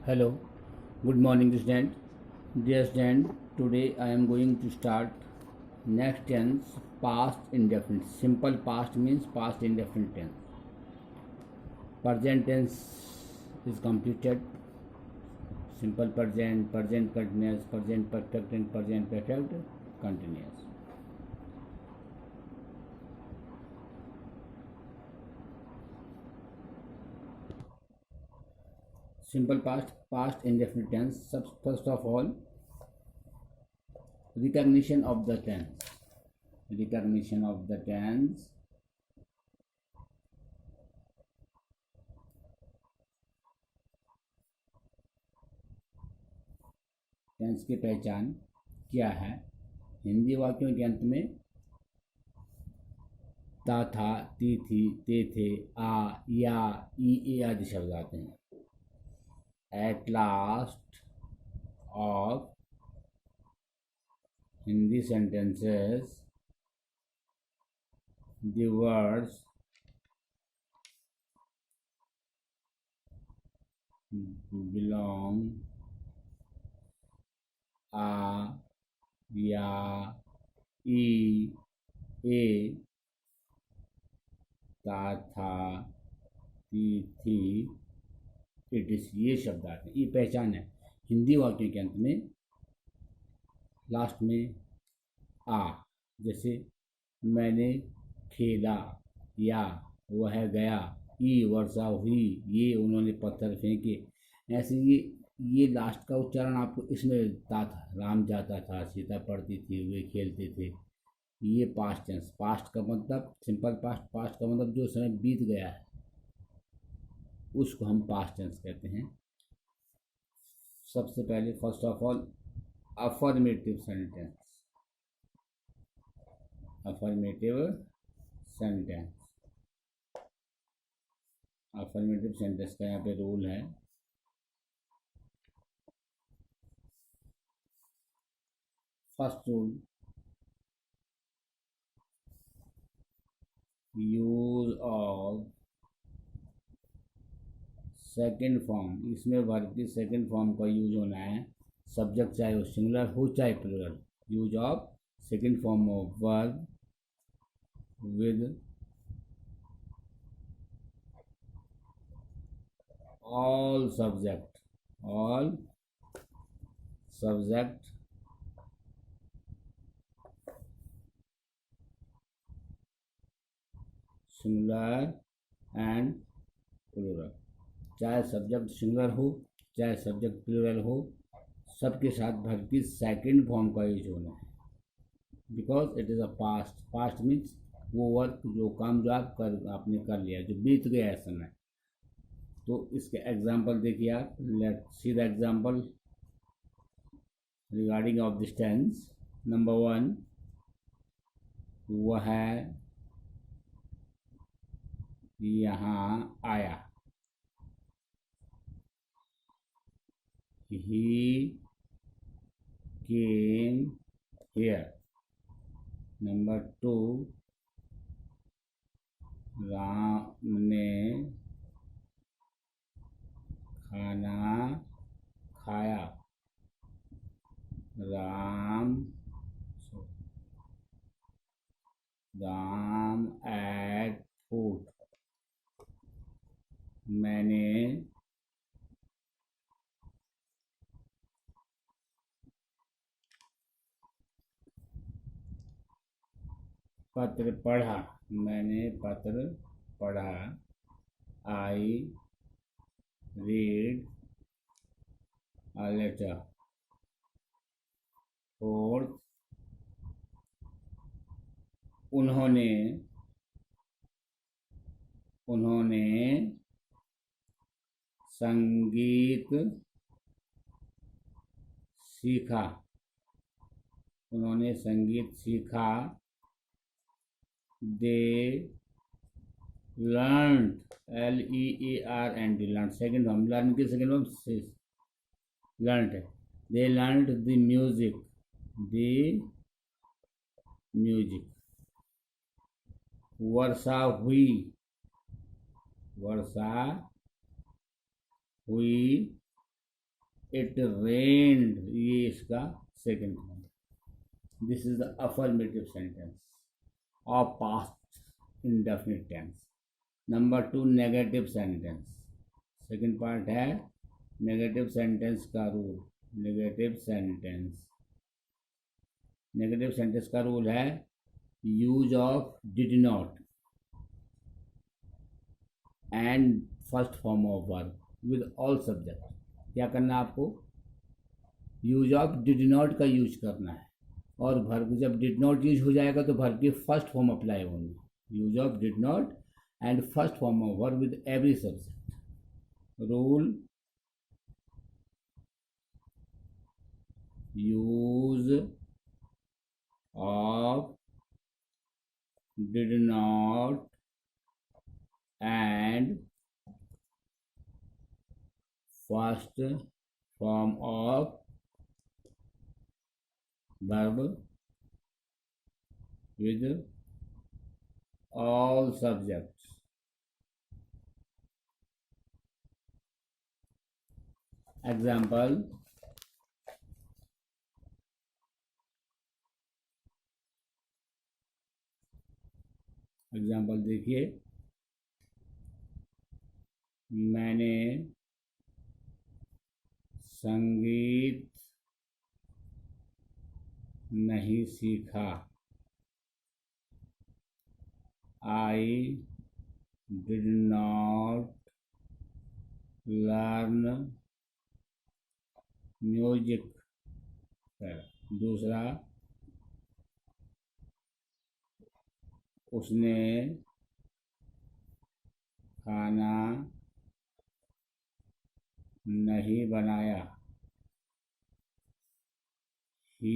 Hello, good morning student. Dear student, today I am going to start next tense past indefinite. Simple past means past indefinite tense. Present tense is completed. Simple present, present continuous, present perfect and present perfect continuous. Simple past, past indefinite tense. First of all, recognition of the tense. Recognition of the tense. Tense की पहचान क्या है? हिंदी वाक्यों के अंत में ता था, ती थी, ते थे, आ, या, ई, ए आदि शब्द आते हैं. At last of Hindi sentences the words belong आ, या, ई, ए, ता था, ती थी, इट इज, ये शब्द आते हैं. ये पहचान है. हिंदी वाक्यों के अंत में लास्ट में आ, जैसे मैंने खेला, या वह गया, ई वर्षा हुई, ये उन्होंने पत्थर फेंके. ऐसे ये लास्ट का उच्चारण आपको इसमें ता था, राम जाता था, सीता पढ़ती थी, वे खेलते थे. ये पास्ट टेंस. पास्ट का मतलब सिंपल पास्ट. पास्ट का मतलब जो समय बीत गया है उसको हम पास्ट टेंस कहते हैं. सबसे पहले first of all affirmative sentence. Affirmative sentence. Affirmative sentence का यहाँ पे रूल है. First rule, use of second form. इसमें वर्ब की सेकेंड फॉर्म का यूज होना है. सब्जेक्ट चाहे वो सिंगुलर हो चाहे plural. Use of second form of verb with all subject singular and plural. चाहे सब्जेक्ट सिंगुलर हो चाहे सब्जेक्ट प्लूरल हो, सबके साथ वर्ब की सेकेंड फॉर्म का यूज होना है. Because it is a past. Past means वो वर्क, जो काम जो आपने कर लिया, जो बीत गया है समय. तो इसके एग्जाम्पल देखिए आप. Let see the example regarding of this tense. Number 1, वह यहाँ आया. He came here. Number 2, Ram ने खाना खाया. Ram ate food. मैंने पत्र पढ़ा. मैंने पत्र पढ़ा. I read a letter. Fourth, उन्होंने संगीत सीखा. उन्होंने संगीत सीखा. They learn, LEARND, learn. Second form learn की सेकेंड फॉर्म लर्न है. They learn the music. वर्षा हुई. इट रेन्ड, ये इसका second form. This is the affirmative sentence of past indefinite tense. Number 2 negative sentence. Second part है negative sentence का rule. Negative sentence का rule है use of did not and first form of verb with all subject. क्या करना है आपको? Use of did not का use करना है, और वर्ब जब डिड नॉट यूज हो जाएगा तो वर्ब की फर्स्ट फॉर्म अप्लाई होंगे। Use of did not and first form of verb with every subject. Rule use of did not and first form of verb with all subjects. Example, देखिए, मैंने संगीत नहीं सीखा। I did not learn music. दूसरा, उसने खाना नहीं बनाया। He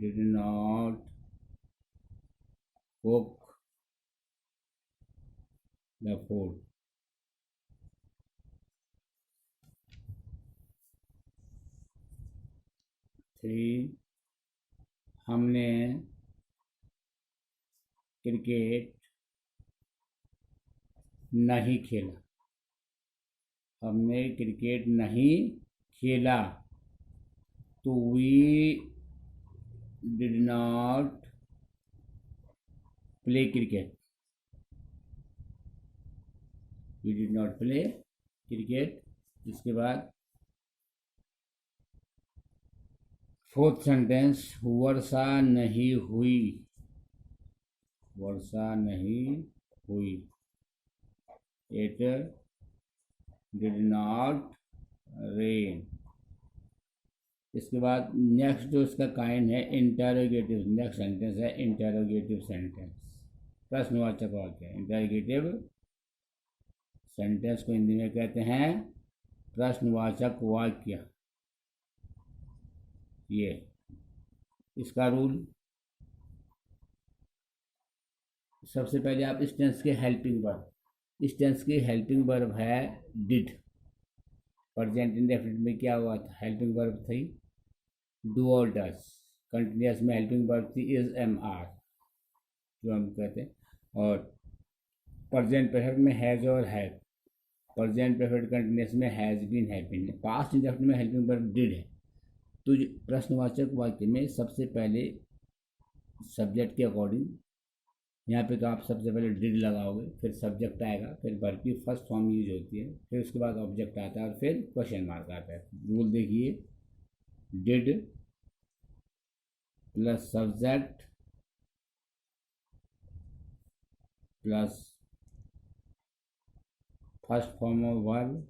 did not cook the food. Three, हमने क्रिकेट नहीं खेला। हमने क्रिकेट नहीं खेला तो we did not play cricket. We did not play cricket. इसके बाद फोर्थ सेंटेंस, वर्षा नहीं हुई। वर्षा नहीं हुई। It did not rain. इसके बाद नेक्स्ट जो इसका काइंड है इंटरोगेटिव। नेक्स्ट सेंटेंस है इंटरोगेटिव सेंटेंस, प्रश्नवाचक वाक्य। इंटरोगेटिव सेंटेंस को हिंदी में कहते हैं प्रश्नवाचक वाक्य। ये इसका रूल, सबसे पहले आप इस टेंस के हेल्पिंग वर्ब, इस टेंस की हेल्पिंग वर्ब है डिड। प्रेजेंट इंडेफिनिट में क्या हुआ था? हेल्पिंग वर्ब थी डू और डस। कंटिन्यूअस में हेल्पिंग वर्ब थी इज, एम, आर, जो हम कहते हैं। और प्रेजेंट परफेक्ट में हैज और हैव। प्रेजेंट परफेक्ट कंटिन्यूअस में has been, have been. Past indefinite में हेल्पिंग वर्ब डिड है। तो प्रश्नवाचक वाक्य में सबसे पहले सब्जेक्ट के अकॉर्डिंग, यहाँ पे तो आप सबसे पहले डिड लगाओगे, फिर सब्जेक्ट आएगा, फिर वर्ब की फर्स्ट फॉर्म यूज होती है, फिर उसके बाद ऑब्जेक्ट आता है और फिर क्वेश्चन मार्क आता है। रूल देखिए, did plus subject plus first form of verb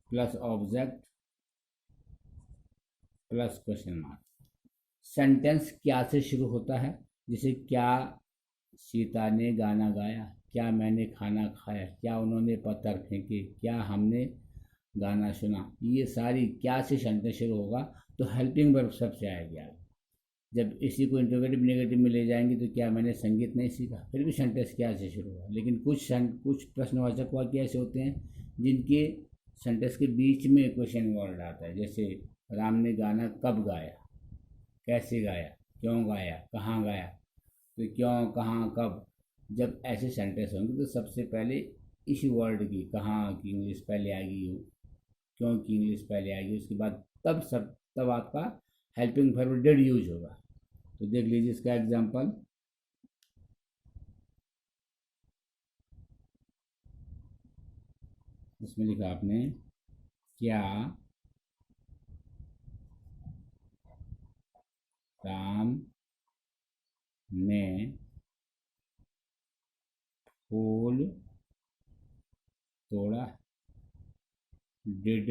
plus object plus question mark. Sentence क्या से शुरू होता है? जैसे क्या सीता ने गाना गाया, क्या मैंने खाना खाया, क्या उन्होंने पत्थर फेंके, क्या हमने गाना सुना। ये सारी क्या से सेंटेंस शुरू होगा तो हेल्पिंग वर्ब सबसे आएगा। जब इसी को इंटरोगेटिव नेगेटिव में ले जाएंगे तो क्या मैंने संगीत नहीं सीखा, फिर भी सेंटेंस क्या से शुरू हुआ। लेकिन कुछ प्रश्नवाचक वाक्य ऐसे होते हैं जिनके सेंटेंस के बीच में क्वेश्चन वर्ड आता है। जैसे राम ने गाना कब गाया, कैसे गाया, क्यों गाया, कहाँ गाया। तो क्यों, कहाँ, कब, जब ऐसे सेंटेंस होंगे तो सबसे पहले इसी वर्ड की, कहाँ की इंग्लिश पहले आएगी, क्यों की इंग्लिश पहले आएगी, उसके बाद तब आपका हेल्पिंग वर्ब डिड यूज होगा। तो देख लीजिए इसका एग्जांपल। इसमें लिखा आपने, क्या राम ने फूल तोड़ा, did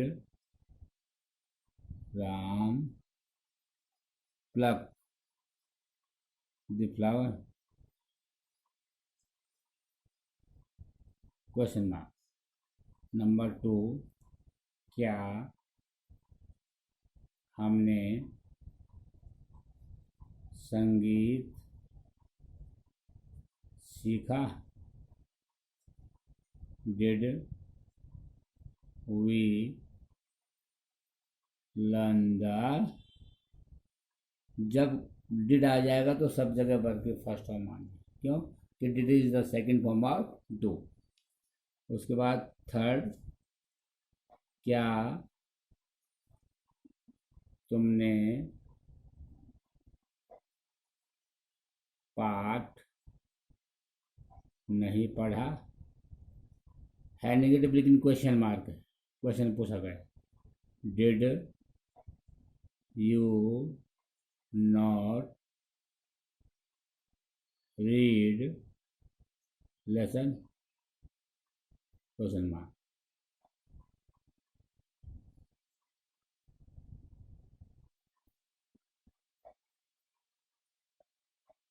Ram plug the flower, question mark. Number 2, क्या हमने संगीत सीखा, डिड वी लर्न द। जब डिड आ जाएगा तो सब जगह वर्ब की फर्स्ट फॉर्म आनी, क्यों कि did is the second form of do. उसके बाद थर्ड, क्या तुमने पाठ नहीं पढ़ा, है नेगेटिव लेकिन क्वेश्चन मार्क है, क्वेश्चन पूछा गया, did you not read lesson, question mark.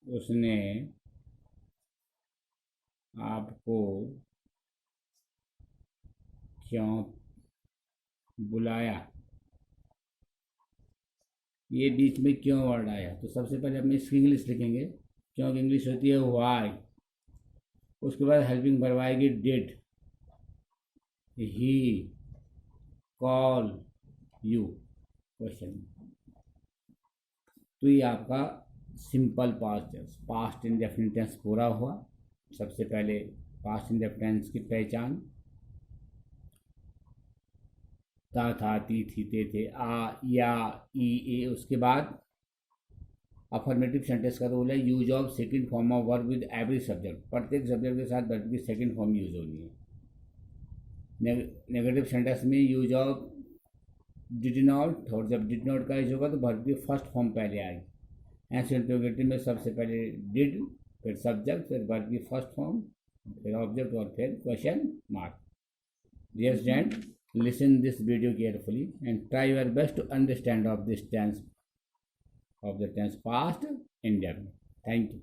उसने आपको क्यों बुलाया, ये बीच में क्यों वर्ड आया, तो सबसे पहले हम इसकी इंग्लिश लिखेंगे, क्योंकि इंग्लिश होती है वाई। उसके बाद हेल्पिंग वर्ब आएगी did, he call you, question. तो ये आपका simple past tense, past indefinite tense पूरा हुआ। सबसे पहले पास्ट इंडेफिनिट टेंस की पहचान, था थी थे आ या ई ए। उसके बाद अफर्मेटिव सेंटेंस का रूल है, use of second form of verb with every subject, प्रत्येक सब्जेक्ट के साथ वर्ब की सेकंड फॉर्म यूज होनी है। नेगेटिव सेंटेंस में यूज ऑफ डिड नॉट, और जब डिड नॉट का यूज होगा तो वर्ब की फर्स्ट फॉर्म पहले आएगी। एंड इंटरोगेटिव में सबसे पहले डिड, फिर सब्जेक्ट, फिर वर्ब की फर्स्ट फॉर्म, फिर ऑब्जेक्ट और फिर question mark. Dear student, listen this video carefully and try your best to understand of this tense, of the tense past indefinite. Thank you.